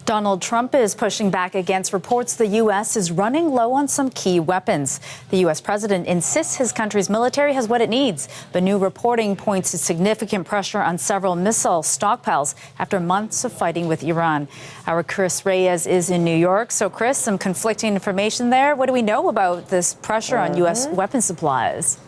Donald Trump is pushing back against reports the U.S. is running low on some key weapons. The U.S. president insists his country's military has what it needs, but new reporting points to significant pressure on several missile stockpiles after months of fighting with Iran. Our Chris Reyes is in New York. So, Chris, some conflicting information there. What do we know about this pressure on U.S. weapon supplies?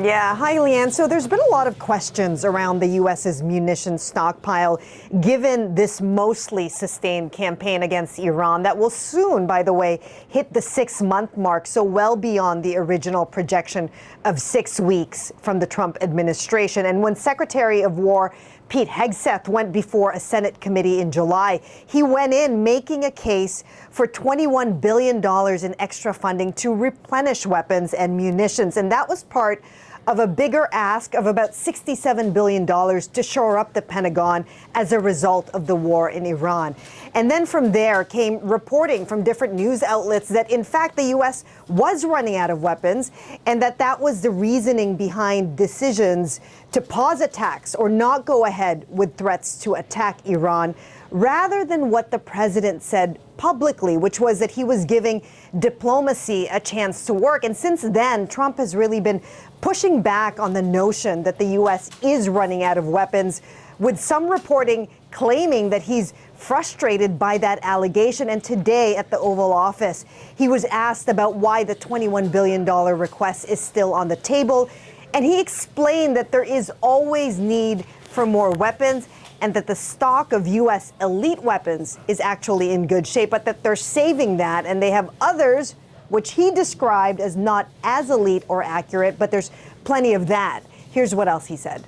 Yeah, hi, Leanne. So there's been a lot of questions around the U.S.'s munitions stockpile, given this mostly sustained campaign against Iran that will soon, by the way, hit the 6-month mark, so well beyond the original projection of 6 weeks from the Trump administration. And when Secretary of War Pete Hegseth went before a Senate committee in July, he went in making a case for $21 billion in extra funding to replenish weapons and munitions. And that was part of a bigger ask of about $67 billion to shore up the Pentagon as a result of the war in Iran. And then from there came reporting from different news outlets that, in fact, the U.S. was running out of weapons and that was the reasoning behind decisions to pause attacks or not go ahead with threats to attack Iran, rather than what the president said publicly, which was that he was giving diplomacy a chance to work. And since then, Trump has really been pushing back on the notion that the U.S. is running out of weapons, with some reporting claiming that he's frustrated by that allegation. And today at the Oval Office, he was asked about why the $21 billion request is still on the table. And he explained that there is always need for more weapons, and that the stock of U.S. elite weapons is actually in good shape, but that they're saving that, and they have others, which he described as not as elite or accurate, but there's plenty of that. Here's what else he said.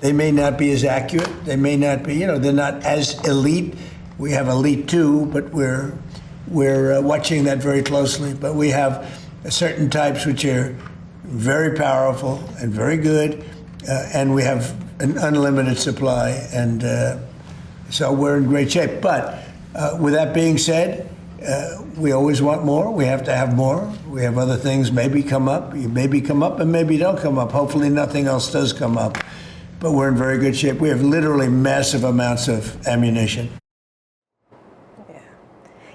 They may not be as accurate. They may not be, they're not as elite. We have elite too, but we're watching that very closely. But we have certain types which are very powerful and very good, and we have an unlimited supply, and so we're in great shape. But with that being said, we always want more. We have to have more. We have other things maybe come up. You maybe come up and maybe don't come up. Hopefully nothing else does come up. But we're in very good shape. We have literally massive amounts of ammunition.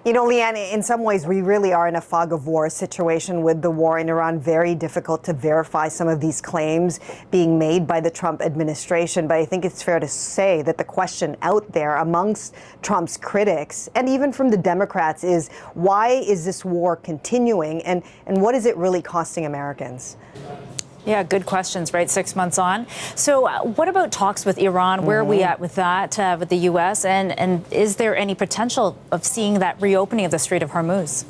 You know, Leanne, in some ways, we really are in a fog of war situation with the war in Iran. Very difficult to verify some of these claims being made by the Trump administration. But I think it's fair to say that the question out there amongst Trump's critics, and even from the Democrats, is why is this war continuing, and what is it really costing Americans? Yeah, good questions, right? 6 months on. So what about talks with Iran? Where are we at with that, with the U.S.? And is there any potential of seeing that reopening of the Strait of Hormuz?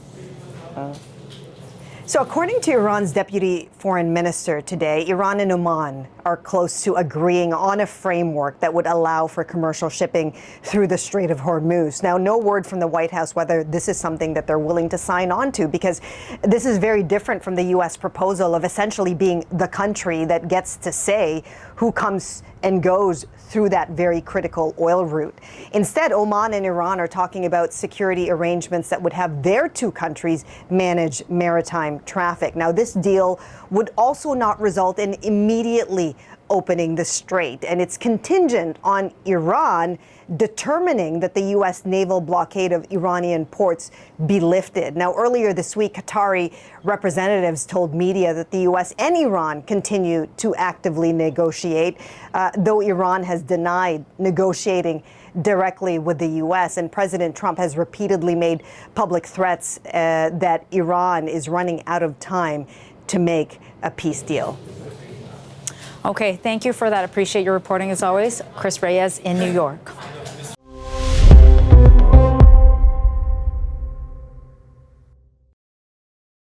So according to Iran's deputy foreign minister today, Iran and Oman are close to agreeing on a framework that would allow for commercial shipping through the Strait of Hormuz. Now, no word from the White House whether this is something that they're willing to sign on to, because this is very different from the U.S. proposal of essentially being the country that gets to say who comes and goes through that very critical oil route. Instead, Oman and Iran are talking about security arrangements that would have their two countries manage maritime traffic. Now, this deal would also not result in immediately opening the strait, and it's contingent on Iran determining that the U.S. naval blockade of Iranian ports be lifted. Now, earlier this week, Qatari representatives told media that the U.S. and Iran continue to actively negotiate, though Iran has denied negotiating directly with the U.S. And President Trump has repeatedly made public threats that Iran is running out of time to make a peace deal. Okay, thank you for that. Appreciate your reporting as always. Chris Reyes in New York.